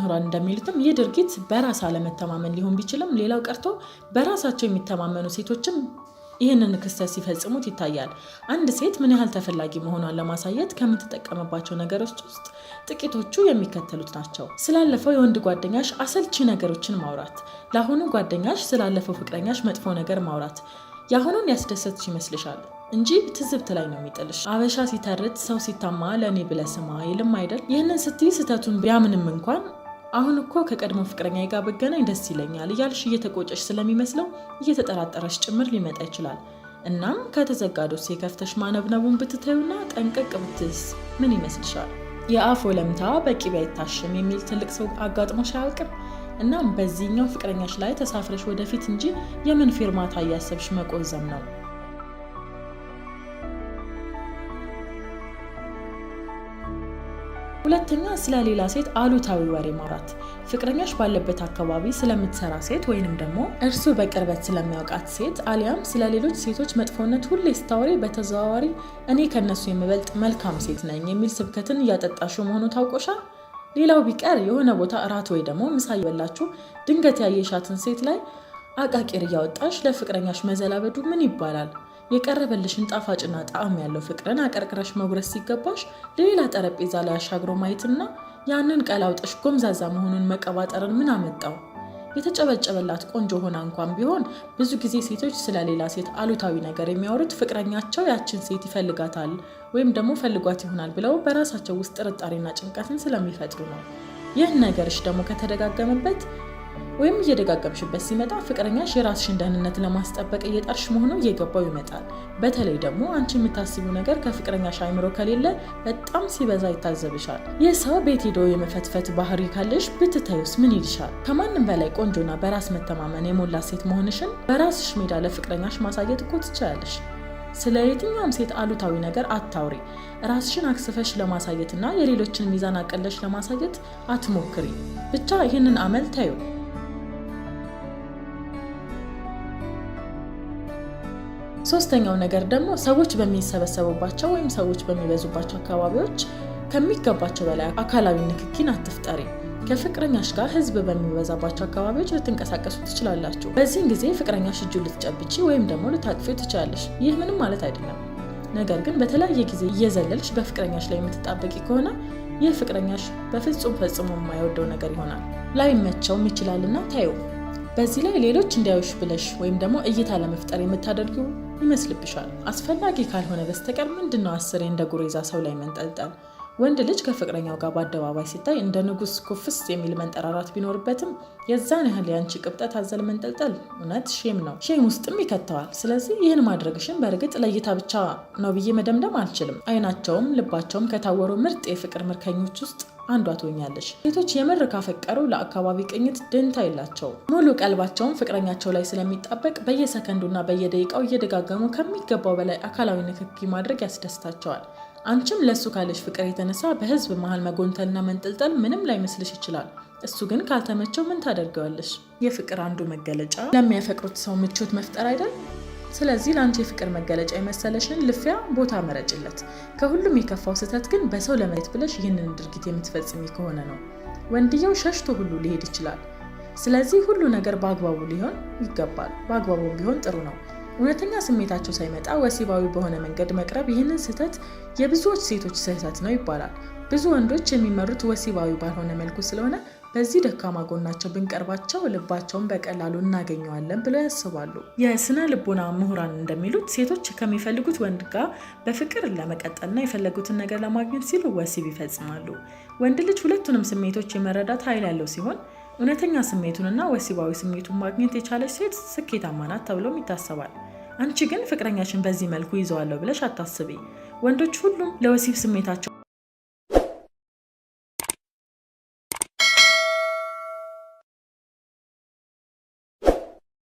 ምሁራን እንደሚሉትም ይህ ድርጊት በራስ አለመተማመን ሊሆን ቢችልም ሌላው ቀርቶ በራሳቸው የሚተማመኑ ሴቶችም ይህንን ክስተት ሲፈጽሙት ይታያል። አንድ ሴት ምን ያህል ተፈላጊ መሆኗን ለማሳየት ከምትጠቀምባቸው ነገሮች ውስጥ ጥቂቶቹ የሚከተሉት ናቸው። ስላለፈው የወንድ ጓደኛሽ አሰልቺ ነገሮችን ማውራት፣ ለአሁኑ ጓደኛሽ ስላለፈው ፍቅረኛሽ መጥፎ ነገር ማውራት። የአሁኑን ያስደሰትሽ ይመስልሻል እንጂ ትዝብት ላይ ነው የሚጥልሽ። አበሻ ሲተርት ሰው ሲታማ ለእኔ ብለህ ስማ ይልም አይደል? ይህንን ስትይ ስህተቱን ቢያምንም እንኳን አሁን እኮ ከቀድሞ ፍቅረኛ ጋር ብገናኝ ደስ ይለኛል እያልሽ እየተቆጨሽ ስለሚመስለው እየተጠራጠረሽ ጭምር ሊመጣ ይችላል። እናም ከተዘጋ ዶሴ ከፍተሽ ማነብነቡን ብትተዩና ጠንቀቅ ብትስ ምን ይመስልሻል? የአፍ ወለምታ በቅቤ አይታሽም የሚል ትልቅ ሰው አጋጥሞሽ አያውቅም? እናም በዚህኛው ፍቅረኛሽ ላይ ተሳፍረሽ ወደፊት እንጂ የምን ፊርማታ እያሰብሽ መቆዘም ነው። ሁለተኛ ስለ ሌላ ሴት አሉታዊ ወሬ ማውራት። ፍቅረኛሽ ባለበት አካባቢ ስለምትሰራ ሴት ወይንም ደግሞ እርሱ በቅርበት ስለሚያውቃት ሴት አሊያም ስለ ሌሎች ሴቶች መጥፎነት ሁሌ ስታወሪ በተዘዋዋሪ እኔ ከነሱ የምበልጥ መልካም ሴት ነኝ የሚል ስብከትን እያጠጣሽው መሆኑ ታውቆሻል። ሌላው ቢቀር የሆነ ቦታ እራት ወይ ደግሞ ምሳ እየበላችሁ ድንገት ያየሻትን ሴት ላይ አቃቂር እያወጣሽ ለፍቅረኛሽ መዘላበዱ ምን ይባላል? የቀረበልሽን ጣፋጭና ጣዕም ያለው ፍቅርን አቀርቅረሽ መጉረስ ሲገባሽ ሌላ ጠረጴዛ ላይ አሻግሮ ማየትና ያንን ቀላውጠሽ ጎምዛዛ መሆኑን መቀባጠርን ምን አመጣው? የተጨበጨበላት ቆንጆ ሆና እንኳን ቢሆን ብዙ ጊዜ ሴቶች ስለሌላ ሴት አሉታዊ ነገር የሚያወሩት ፍቅረኛቸው ያችን ሴት ይፈልጋታል ወይም ደግሞ ፈልጓት ይሆናል ብለው በራሳቸው ውስጥ ጥርጣሬና ጭንቀትን ስለሚፈጥሩ ነው። ይህ ነገርሽ ደግሞ ከተደጋገመበት ወይም እየደጋገምሽበት ሲመጣ ፍቅረኛሽ የራስሽን ደህንነት ለማስጠበቅ እየጣርሽ መሆኑ እየገባው ይመጣል። በተለይ ደግሞ አንቺ የምታስቢው ነገር ከፍቅረኛሽ አይምሮ ከሌለ በጣም ሲበዛ ይታዘብሻል። ይህ ሰው ቤት ሄዶ የመፈትፈት ባህሪ ካለሽ ብትታዩስ ምን ይልሻል? ከማንም በላይ ቆንጆና በራስ መተማመን የሞላ ሴት መሆንሽን በራስሽ ሜዳ ለፍቅረኛሽ ማሳየት እኮ ትችያለሽ። ስለ የትኛውም ሴት አሉታዊ ነገር አታውሪ። ራስሽን አክስፈሽ ለማሳየትና የሌሎችን ሚዛን አቀለሽ ለማሳየት አትሞክሪ። ብቻ ይህንን አመል ታዩ። ሶስተኛው ነገር ደግሞ ሰዎች በሚሰበሰቡባቸው ወይም ሰዎች በሚበዙባቸው አካባቢዎች ከሚገባቸው በላይ አካላዊ ንክኪን አትፍጠሪ። ከፍቅረኛሽ ጋር ህዝብ በሚበዛባቸው አካባቢዎች ልትንቀሳቀሱ ትችላላችሁ። በዚህን ጊዜ ፍቅረኛሽ እጁ ልትጨብጪ ወይም ደግሞ ልታቅፊው ትችላለሽ። ይህ ምንም ማለት አይደለም። ነገር ግን በተለያየ ጊዜ እየዘለልሽ በፍቅረኛሽ ላይ የምትጣበቂ ከሆነ ይህ ፍቅረኛሽ በፍጹም ፈጽሞ የማይወደው ነገር ይሆናል። ላይመቸውም ይችላልና ታዩ። በዚህ ላይ ሌሎች እንዲያዩሽ ብለሽ ወይም ደግሞ እይታ ለመፍጠር የምታደርጊው ይመስልብሻል። አስፈላጊ ካልሆነ በስተቀር ምንድነው አስሬ እንደ ጉሬዛ ሰው ላይ መንጠልጠል? ወንድ ልጅ ከፍቅረኛው ጋር በአደባባይ ሲታይ እንደ ንጉስ ኩፍስ የሚል መንጠራራት ቢኖርበትም የዛን ያህል ያንቺ ቅብጠት አዘል መንጠልጠል እውነት ሼም ነው፣ ሼም ውስጥም ይከተዋል። ስለዚህ ይህን ማድረግሽን በእርግጥ ለእይታ ብቻ ነው ብዬ መደምደም አልችልም። አይናቸውም ልባቸውም ከታወሩ ምርጥ የፍቅር ምርኮኞች ውስጥ አንዷ ትሆኛለሽ። ሴቶች የምር ካፈቀሩ ለአካባቢ ቅኝት ደንታ የላቸው። ሙሉ ቀልባቸውን ፍቅረኛቸው ላይ ስለሚጣበቅ በየሰከንዱና በየደቂቃው እየደጋገሙ ከሚገባው በላይ አካላዊ ንክኪ ማድረግ ያስደስታቸዋል። አንቺም ለሱ ካለሽ ፍቅር የተነሳ በህዝብ መሃል መጎንተልና መንጠልጠል ምንም ላይመስልሽ ይችላል። እሱ ግን ካልተመቸው ምን ታደርገዋለሽ? የፍቅር አንዱ መገለጫ ለሚያፈቅሩት ሰው ምቾት መፍጠር አይደል? ስለዚህ ለአንቺ የፍቅር መገለጫ የመሰለሽን ልፊያ ቦታ መረጭለት። ከሁሉም የከፋው ስህተት ግን በሰው ለማየት ብለሽ ይህንን ድርጊት የምትፈጽሚ ከሆነ ነው። ወንድየው ሸሽቶ ሁሉ ሊሄድ ይችላል። ስለዚህ ሁሉ ነገር በአግባቡ ሊሆን ይገባል። በአግባቡ ቢሆን ጥሩ ነው። እውነተኛ ስሜታቸው ሳይመጣ ወሲባዊ በሆነ መንገድ መቅረብ ይህንን ስህተት የብዙዎች ሴቶች ስህተት ነው ይባላል። ብዙ ወንዶች የሚመሩት ወሲባዊ ባልሆነ መልኩ ስለሆነ በዚህ ደካማ ጎናቸው ብንቀርባቸው ልባቸውን በቀላሉ እናገኘዋለን ብለው ያስባሉ። የስነ ልቦና ምሁራን እንደሚሉት ሴቶች ከሚፈልጉት ወንድ ጋር በፍቅር ለመቀጠልና የፈለጉትን ነገር ለማግኘት ሲሉ ወሲብ ይፈጽማሉ። ወንድ ልጅ ሁለቱንም ስሜቶች የመረዳት ኃይል ያለው ሲሆን እውነተኛ ስሜቱንና ወሲባዊ ስሜቱን ማግኘት የቻለች ሴት ስኬታማ ናት ተብሎም ይታሰባል። አንቺ ግን ፍቅረኛሽን በዚህ መልኩ ይዘዋለሁ ብለሽ አታስቢ። ወንዶች ሁሉም ለወሲብ ስሜታቸው